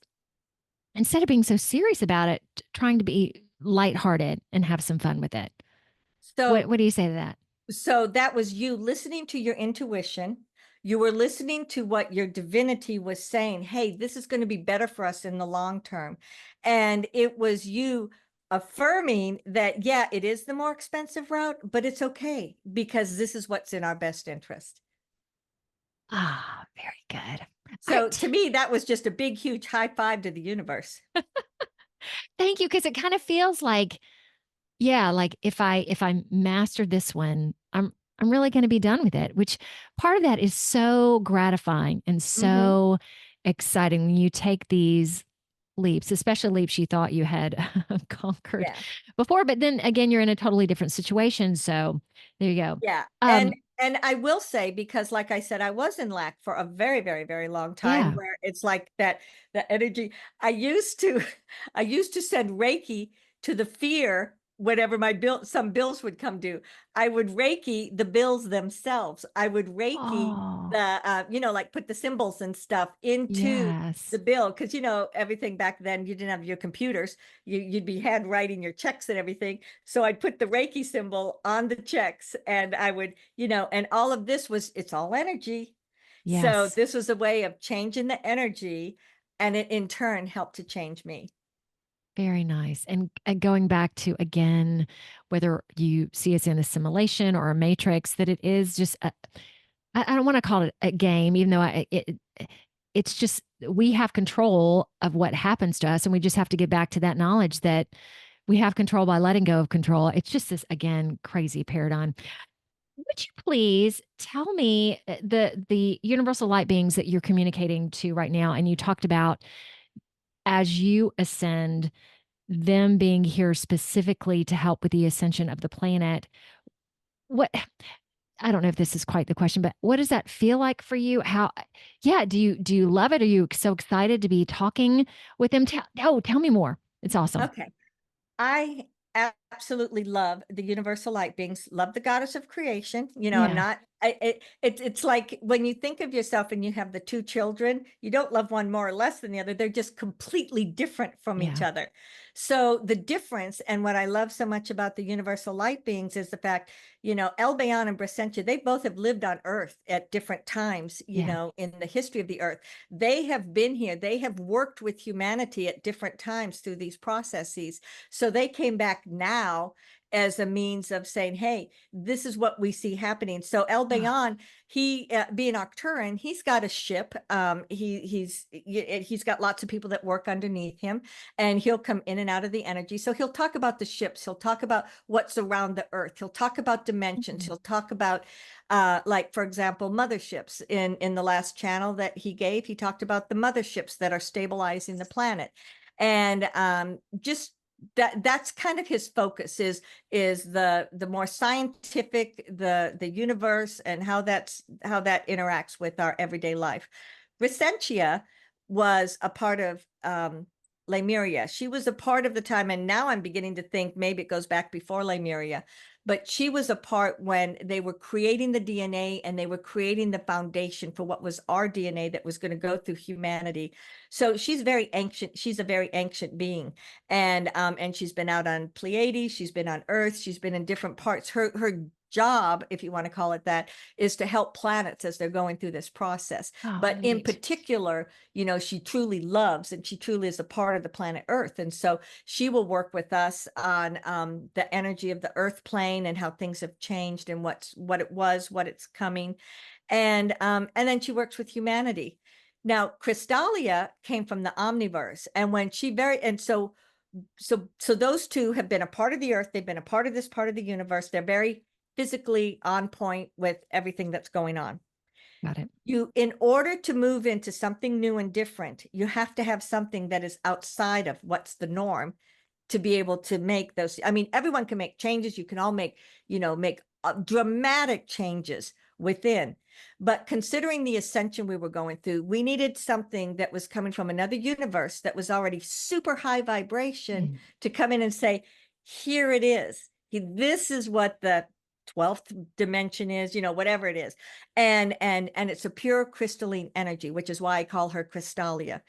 Speaker 1: instead of being so serious about it, trying to be lighthearted and have some fun with it.
Speaker 2: So,
Speaker 1: What do you say to that?
Speaker 2: so that was you listening to your intuition. You were listening to what your divinity was saying. Hey, this is going to be better for us in the long term. And it was you affirming that, yeah, it is the more expensive route, but it's okay because this is what's in our best interest.
Speaker 1: Ah, very good. I
Speaker 2: So to me, that was just a big, huge high five to the universe.
Speaker 1: thank you because it kind of feels like, yeah, like if I mastered this one, I'm really going to be done with it. Which part of that is so gratifying and
Speaker 2: Hmm.
Speaker 1: so exciting when you take these leaps, especially leaps you thought you had conquered
Speaker 2: Yeah.
Speaker 1: before, but then again, you're in a totally different situation. So there you go.
Speaker 2: Yeah.
Speaker 1: Um,
Speaker 2: And I will say, because like I said, I was in lack for a very, very, very long time
Speaker 1: yeah.
Speaker 2: where it's like that, the energy. I used to I used to send Reiki to the fear whenever my some bills would come due. I would Reiki the bills themselves. I would Reiki
Speaker 1: Oh,
Speaker 2: the like put the symbols and stuff into the
Speaker 1: yes.
Speaker 2: bill, because everything back then, you didn't have your computers. You'd be handwriting your checks and everything. So I'd put the Reiki symbol on the checks, and I would, and all of this was, it's all energy. So
Speaker 1: Yes.
Speaker 2: this was a way of changing the energy, and it in turn helped to change me.
Speaker 1: Very nice. And going back to again, whether you see us in a simulation or a matrix, that it is just I don't want to call it a game, even though it's just we have control of what happens to us, and we just have to get back to that knowledge that we have control by letting go of control. It's just this again crazy paradigm. Would you please tell me the universal light beings that you're communicating to right now? And you talked about as you ascend, them being here specifically to help with the ascension of the planet. What I don't know if this is quite the question, but what does that feel like for you? How, yeah, do you love it? Are you so excited to be talking with them? Tell me more. It's awesome.
Speaker 2: Okay. I absolutely love the universal light beings, love the goddess of creation. I'm
Speaker 1: Yeah,
Speaker 2: not, it's like when you think of yourself and you have the two children, you don't love one more or less than the other. They're just completely different from each
Speaker 1: yeah,
Speaker 2: other. So the difference, and what I love so much about the universal light beings, is the fact, Elbayan and Brasentia, they both have lived on Earth at different times,
Speaker 1: yeah.
Speaker 2: in the history of the Earth. They have been here. They have worked with humanity at different times through these processes. So they came back now as a means of saying, hey, this is what we see happening. So El
Speaker 1: Oh,
Speaker 2: Bayan, he being Arcturan, he's got a ship. He's got lots of people that work underneath him, and he'll come in and out of the energy. So he'll talk about the ships. He'll talk about what's around the Earth. He'll talk about dimensions.
Speaker 1: mm,
Speaker 2: He'll talk about, like for example, motherships. In the last channel that he gave, he talked about the motherships that are stabilizing the planet, and just that's kind of his focus, is the more scientific, the universe, and how that interacts with our everyday life. Recentia was a part of Lemuria. She was a part of the time, and now I'm beginning to think maybe it goes back before Lemuria, but she was a part when they were creating the DNA, and they were creating the foundation for what was our DNA that was going to go through humanity. So she's very ancient. She's a very ancient being, and she's been out on Pleiades. She's been on Earth. She's been in different parts. Her job, if you want to call it that, is to help planets as they're going through this process.
Speaker 1: oh,
Speaker 2: But in
Speaker 1: neat.
Speaker 2: particular, she truly loves, and she truly is a part of the planet Earth. And so she will work with us on the energy of the Earth plane, and how things have changed, and what it was, what it's coming. And then she works with humanity. Now, Crystalia came from the Omniverse, and when she very and so those two have been a part of the Earth. They've been a part of this part of the universe. They're very physically on point with everything that's going on.
Speaker 1: Got it.
Speaker 2: In order to move into something new and different, you have to have something that is outside of what's the norm to be able to make those. I mean, everyone can make changes. You can all make, make dramatic changes within. But considering the ascension we were going through, we needed something that was coming from another universe that was already super high vibration
Speaker 1: Mm.
Speaker 2: to come in and say, here it is. This is what the 12th dimension is, whatever it is. And it's a pure crystalline energy, which is why I call her Crystalia.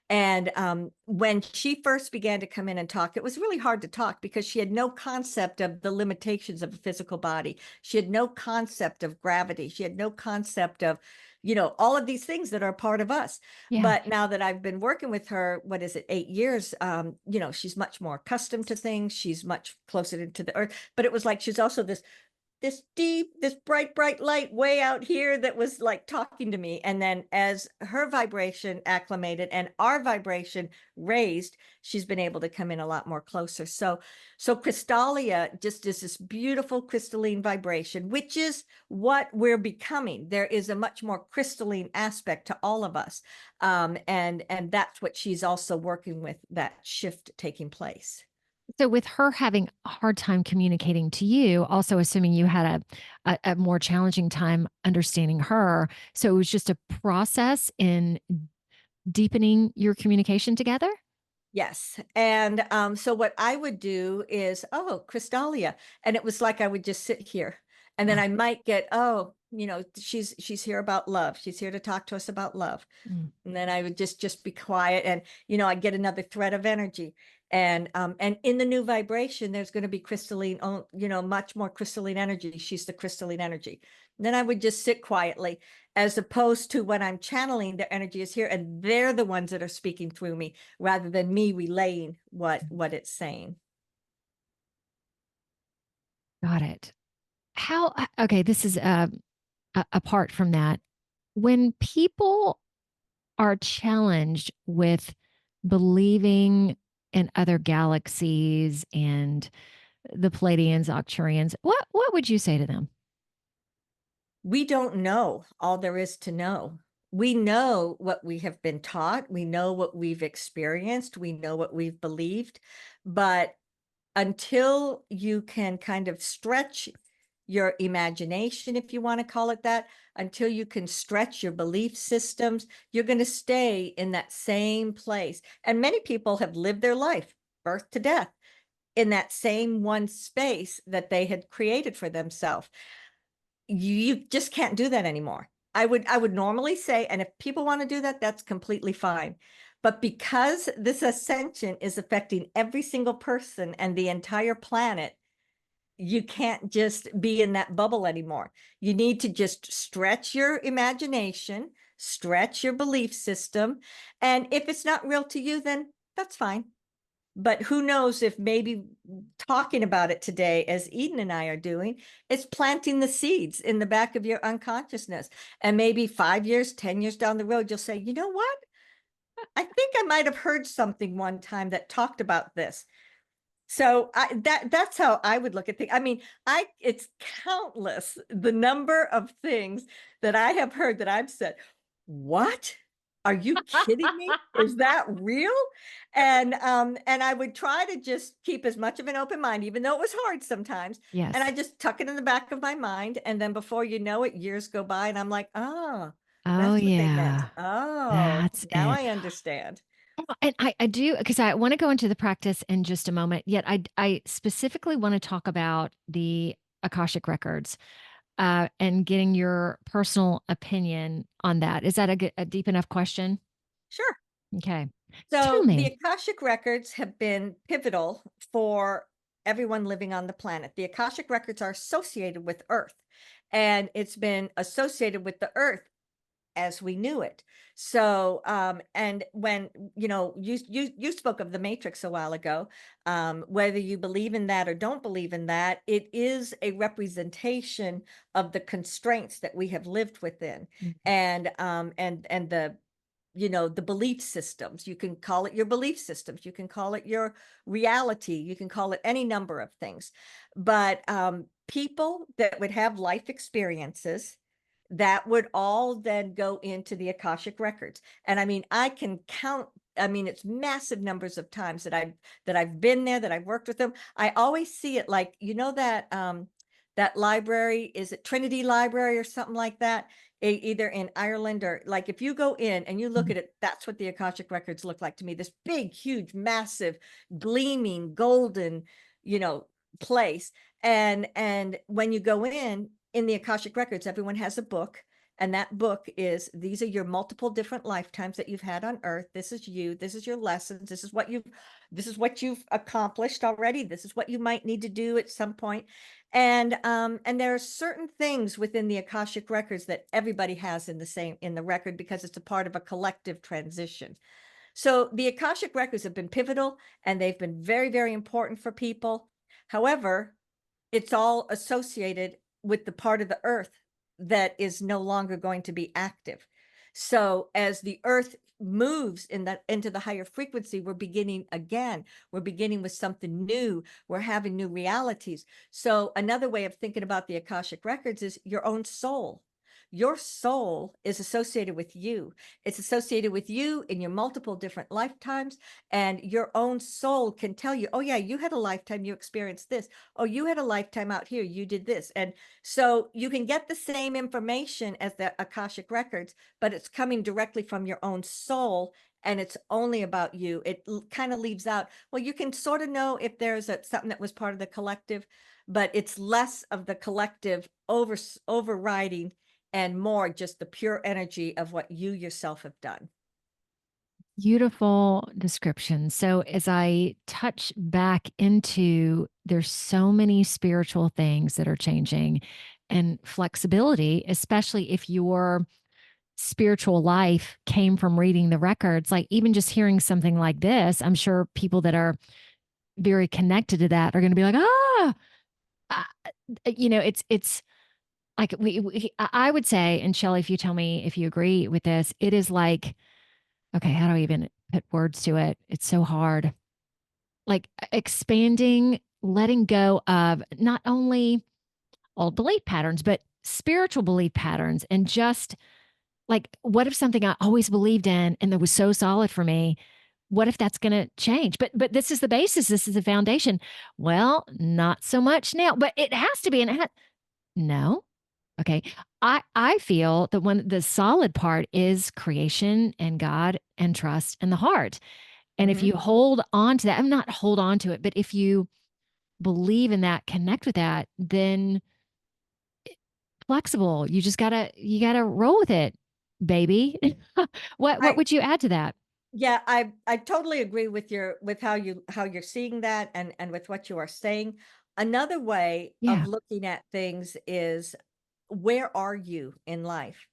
Speaker 2: And when she first began to come in and talk, it was really hard to talk because she had no concept of the limitations of a physical body. She had no concept of gravity. She had no concept of, all of these things that are part of us.
Speaker 1: Yeah.
Speaker 2: But now that I've been working with her, what is it, 8 years, she's much more accustomed to things. She's much closer to the earth. But it was like she's also this deep, this bright light way out here that was like talking to me. And then as her vibration acclimated and our vibration raised, she's been able to come in a lot more closer. So Crystalia just is this beautiful crystalline vibration, which is what we're becoming. There is a much more crystalline aspect to all of us. And that's what she's also working with, that shift taking place.
Speaker 1: So with her having a hard time communicating to you, also assuming you had a more challenging time understanding her, so it was just a process in deepening your communication together?
Speaker 2: Yes. And so what I would do is, oh, Crystalia. And it was like I would just sit here. And then
Speaker 1: Yeah.
Speaker 2: I might get, oh, she's here about love. She's here to talk to us about love.
Speaker 1: Mm.
Speaker 2: And then I would just be quiet, and I'd get another thread of energy. And in the new vibration, there's going to be crystalline, much more crystalline energy. She's the crystalline energy. And then I would just sit quietly, as opposed to when I'm channeling, their energy is here and they're the ones that are speaking through me, rather than me relaying what it's saying.
Speaker 1: Got it. How okay, this is apart from that. When people are challenged with believing in other galaxies and the Pleiadians, Arcturians, what would you say to them?
Speaker 2: We don't know all there is to know. We know what we have been taught. We know what we've experienced. We know what we've believed. But until you can kind of stretch your imagination, if you want to call it that, until you can stretch your belief systems, you're going to stay in that same place. And many people have lived their life, birth to death, in that same one space that they had created for themselves. You just can't do that anymore. I would normally say, and if people want to do that, that's completely fine. But because this ascension is affecting every single person and the entire planet, you can't just be in that bubble anymore. You need to just stretch your imagination, stretch your belief system. And if it's not real to you, then that's fine. But who knows if maybe talking about it today, as Eden and I are doing, it's planting the seeds in the back of your unconsciousness. And maybe 5 years, 10 years down the road, you'll say, you know what? I think I might have heard something one time that talked about this. So that's how I would look at things. I mean, it's countless the number of things that I have heard that I've said, what? Are you kidding me? Is that real? And I would try to just keep as much of an open mind, even though it was hard sometimes. And I
Speaker 1: Yes.
Speaker 2: just tuck it in the back of my mind. And then before you know it, years go by and I'm like, oh,
Speaker 1: Oh
Speaker 2: that's what they meant.
Speaker 1: yeah.
Speaker 2: Oh,
Speaker 1: That's
Speaker 2: now
Speaker 1: it.
Speaker 2: I understand.
Speaker 1: And I do, because I want to go into the practice in just a moment. Yet I specifically want to talk about the Akashic Records and getting your personal opinion on that. Is that a deep enough question?
Speaker 2: Sure.
Speaker 1: Okay. Tell
Speaker 2: So the
Speaker 1: me.
Speaker 2: Akashic Records have been pivotal for everyone living on the planet. The Akashic Records are associated with Earth, and it's been associated with the Earth as we knew it. So, and when you spoke of the Matrix a while ago, whether you believe in that or don't believe in that, it is a representation of the constraints that we have lived within,
Speaker 1: Mhm.
Speaker 2: and the belief systems. You can call it your belief systems, you can call it your reality, you can call it any number of things. But people that would have life experiences, that would all then go into the Akashic Records. And I mean, I can count, I mean, it's massive numbers of times that I've been there, that I've worked with them. I always see it like, that library, is it Trinity Library or something like that? Either in Ireland, or like if you go in and you look
Speaker 1: Mhm.
Speaker 2: at it, that's what the Akashic Records look like to me. This big, huge, massive, gleaming, golden, you know, place. And when you go in the Akashic Records, everyone has a book. And that book is, these are your multiple different lifetimes that you've had on earth. This is you, this is your lessons, this is what you've accomplished already. This is what you might need to do at some point. And there are certain things within the Akashic Records that everybody has in the record, because it's a part of a collective transition. So the Akashic Records have been pivotal, and they've been very, very important for people. However, it's all associated with the part of the earth that is no longer going to be active. So as the earth moves into the higher frequency, we're beginning again. We're beginning with something new. We're having new realities. So another way of thinking about the Akashic Records is your own soul. Your soul is associated with you. It's associated with you in your multiple different lifetimes, and your own soul can tell you, oh yeah, you had a lifetime, you experienced this. Oh, you had a lifetime out here, you did this. And so you can get the same information as the Akashic Records, but it's coming directly from your own soul, and it's only about you. It kind of leaves out, well, you can sort of know if there's something that was part of the collective, but it's less of the collective overriding and more just the pure energy of what you yourself have done.
Speaker 1: Beautiful description. So as I touch back into, there's so many spiritual things that are changing, and flexibility, especially if your spiritual life came from reading the records, like even just hearing something like this, I'm sure people that are very connected to that are going to be like, uh, it's like I would say, and Shelly, if you tell me if you agree with this, it is like, okay, how do I even put words to it? It's so hard. Like expanding, letting go of not only old belief patterns, but spiritual belief patterns. And just like, what if something I always believed in and that was so solid for me, what if that's going to change? But this is the basis. This is the foundation. Well, not so much now, but it has to be. No. Okay. I feel that one the solid part is creation and God and trust and the heart. And if you hold on to that, I'm not hold on to it, but if you believe in that, connect with that, then flexible. You gotta roll with it, baby. What
Speaker 2: I
Speaker 1: would you add to that?
Speaker 2: Yeah, I totally agree with how you're seeing that, and with what you are saying. Another way of
Speaker 1: Yeah.
Speaker 2: looking at things is, where are you in life?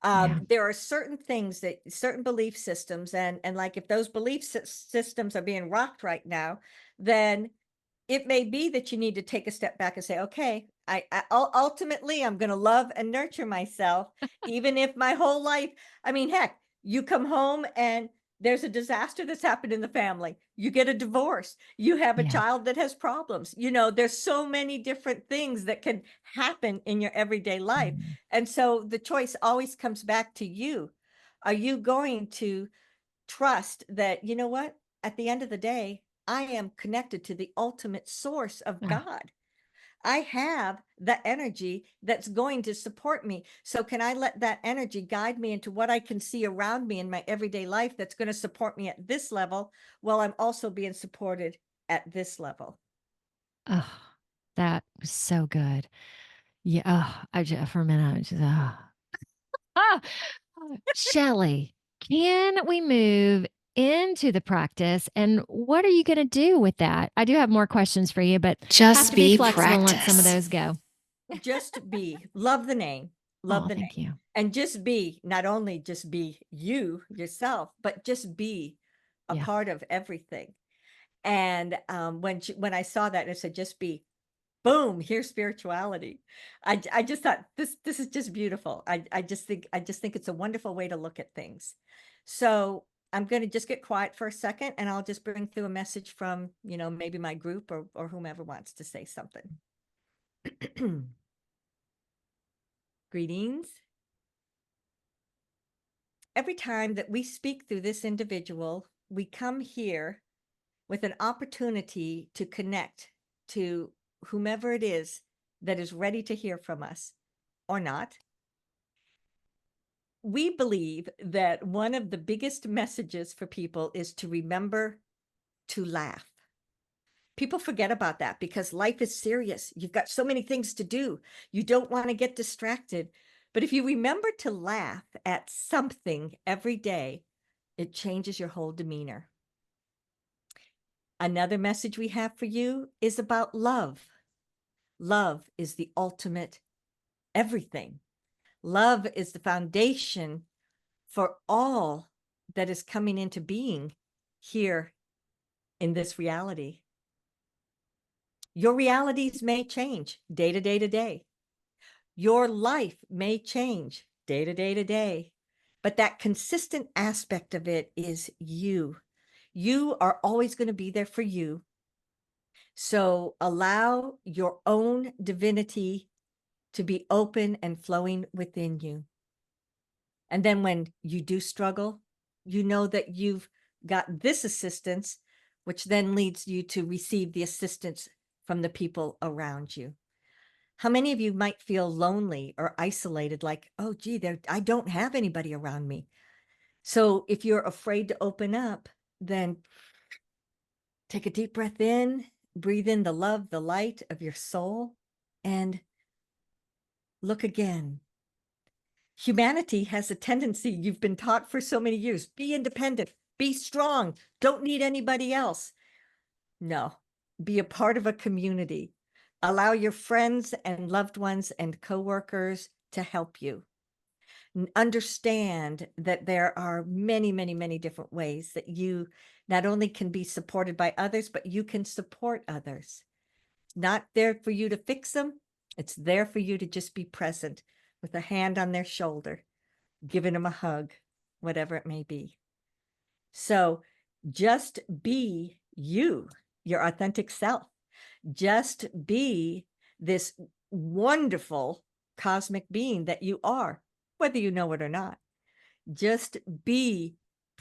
Speaker 1: Yeah.
Speaker 2: There are certain things, that certain belief systems, and like, if those belief systems are being rocked right now, then it may be that you need to take a step back and say, okay, ultimately, I'm going to love and nurture myself, even if my whole life, I mean, heck, you come home and there's a disaster that's happened in the family. You get a divorce. You have a
Speaker 1: Yeah.
Speaker 2: child that has problems. You know, there's so many different things that can happen in your everyday life.
Speaker 1: Mhm.
Speaker 2: And so the choice always comes back to you. Are you going to trust that, you know what, at the end of the day, I am connected to the ultimate source of
Speaker 1: Oh,
Speaker 2: God. I have the energy that's going to support me. So can I let that energy guide me into what I can see around me in my everyday life that's going to support me at this level, while I'm also being supported at this level?
Speaker 1: oh, that was so good. Yeah. Oh, for a minute, I just, ah. Shelly, can we move into the practice? And what are you going to do with that? I do have more questions for you, but have
Speaker 3: Just
Speaker 1: to be
Speaker 3: be
Speaker 1: flexible and let some of
Speaker 3: practice.
Speaker 1: those go.
Speaker 2: Just be, love the name, love
Speaker 1: Oh,
Speaker 2: the
Speaker 1: thank
Speaker 2: name.
Speaker 1: you.
Speaker 2: And just be, not only just be you yourself, but just be a
Speaker 1: Yeah.
Speaker 2: part of everything. And when I saw that and it said, just be, boom, here's spirituality. I just thought, this is just beautiful. I just think it's a wonderful way to look at things. So I'm going to just get quiet for a second, and I'll just bring through a message from, maybe my group, or whomever wants to say something. Greetings. Every time that we speak through this individual, we come here with an opportunity to connect to whomever it is that is ready to hear from us, or not. We believe that one of the biggest messages for people is to remember to laugh. People forget about that because life is serious. You've got so many things to do. You don't want to get distracted. But if you remember to laugh at something every day, it changes your whole demeanor. Another message we have for you is about love. Love is the ultimate everything. Love is the foundation for all that is coming into being here in this reality. Your realities may change day to day to day. Your life may change day to day to day. But that consistent aspect of it is you. You are always going to be there for you. So allow your own divinity to be open and flowing within you. And then when you do struggle, you know that you've got this assistance, which then leads you to receive the assistance from the people around you. How many of you might feel lonely or isolated, like, oh, gee, I don't have anybody around me? So if you're afraid to open up, then take a deep breath in, breathe in the love, the light of your soul, and look again. Humanity has a tendency, you've been taught for so many years, be independent, be strong, don't need anybody else. No, be a part of a community. Allow your friends and loved ones and coworkers to help you. Understand that there are many, many, many different ways that you not only can be supported by others, but you can support others. It's not there for you to fix them. It's there for you to just be present with a hand on their shoulder, giving them a hug, whatever it may be. So just be you, your authentic self. Just be this wonderful cosmic being that you are, whether you know it or not. Just be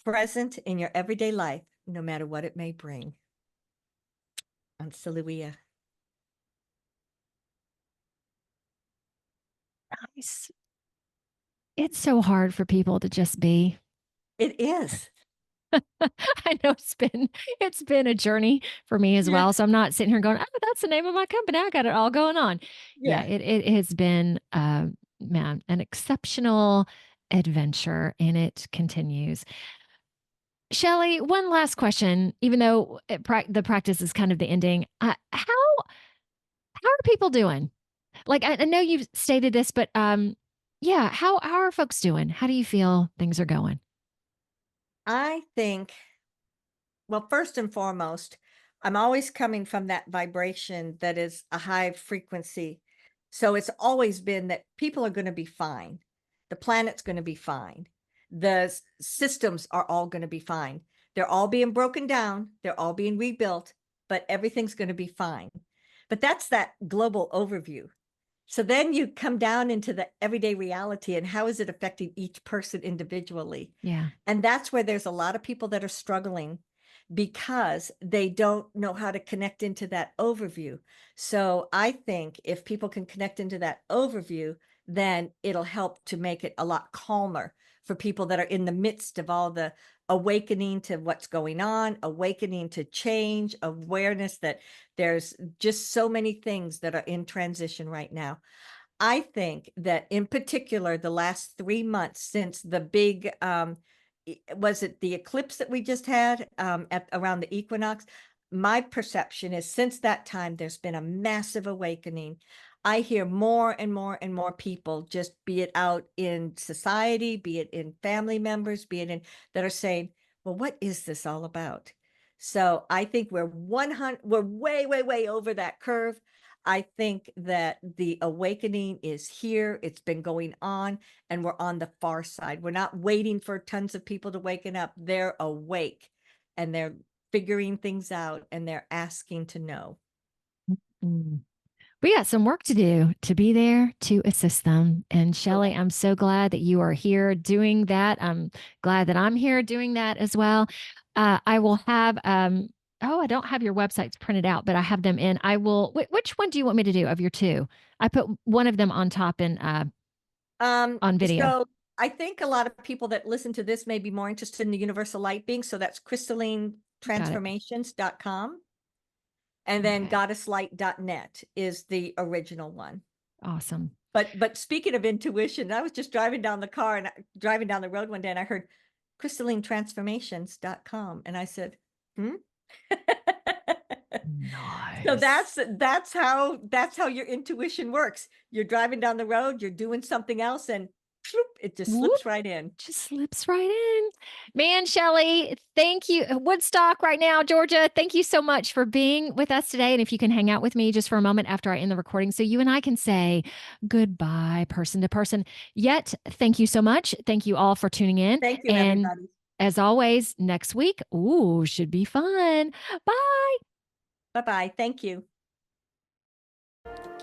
Speaker 2: present in your everyday life, no matter what it may bring. Hallelujah.
Speaker 1: Nice. It's so hard for people to just be.
Speaker 2: It is.
Speaker 1: I know it's been a journey for me as
Speaker 2: Yeah.
Speaker 1: well. So I'm not sitting here going, oh, that's the name of my company. I got it all going on. Yeah,
Speaker 2: Yeah.
Speaker 1: it has been man, an exceptional adventure, and it continues. Shelly, one last question, even though the practice is kind of the ending. How are people doing? Like I know you've stated this, but yeah, how are folks doing? How do you feel things are going?
Speaker 2: I think, well, first and foremost, I'm always coming from that vibration that is a high frequency. So it's always been that people are going to be fine. The planet's going to be fine. The systems are all going to be fine. They're all being broken down. They're all being rebuilt, but everything's going to be fine. But that's that global overview. So then you come down into the everyday reality and how is it affecting each person individually?
Speaker 1: Yeah.
Speaker 2: And that's where there's a lot of people that are struggling because they don't know how to connect into that overview. So I think if people can connect into that overview, then it'll help to make it a lot calmer for people that are in the midst of all the awakening to what's going on, awakening to change, awareness that there's just so many things that are in transition right now. I think that in particular, the last 3 months since the big, was it the eclipse that we just had at around the equinox? My perception is since that time, there's been a massive awakening. I hear more and more and more people, just be it out in society, be it in family members, be it in that are saying, well, what is this all about? So I think we're way, way, way over that curve. I think that the awakening is here. It's been going on, and we're on the far side. We're not waiting for tons of people to waken up. They're awake and they're figuring things out and they're asking to know.
Speaker 1: Mm. We got some work to do to be there to assist them. And Shelly, I'm so glad that you are here doing that. I'm glad that I'm here doing that as well. I will have, oh, I don't have your websites printed out, but I have them in. I will, which one do you want me to do of your two? I put one of them on top in, on video.
Speaker 2: So I think a lot of people that listen to this may be more interested in the universal light being. So that's
Speaker 1: Got it.
Speaker 2: crystallinetransformations.com. And then
Speaker 1: Okay.
Speaker 2: goddesslight.net is the original one.
Speaker 1: Awesome.
Speaker 2: But speaking of intuition, I was just driving down the road one day and I heard crystallinetransformations.com. And I said, hmm? So
Speaker 1: Nice.
Speaker 2: that's how your intuition works. You're driving down the road, you're doing something else, and it just
Speaker 1: Whoop.
Speaker 2: slips right in.
Speaker 1: Just slips right in. Man, Shelly, thank you. Woodstock right now, Georgia. Thank you so much for being with us today. And if you can hang out with me just for a moment after I end the recording, so you and I can say goodbye person to person. Yet, thank you so much. Thank you all for tuning in.
Speaker 2: Thank you,
Speaker 1: And
Speaker 2: everybody.
Speaker 1: as always, next week, should be fun. Bye.
Speaker 2: Bye-bye. Thank you.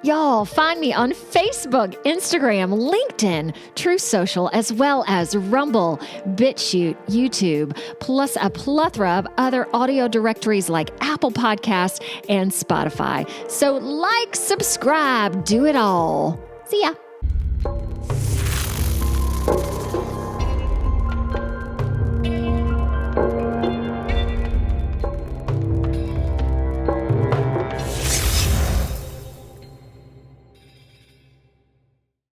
Speaker 1: Y'all, find me on Facebook, Instagram, LinkedIn, True Social, as well as Rumble, BitChute, YouTube, plus a plethora of other audio directories like Apple Podcasts and Spotify. So like, subscribe, do it all. See ya.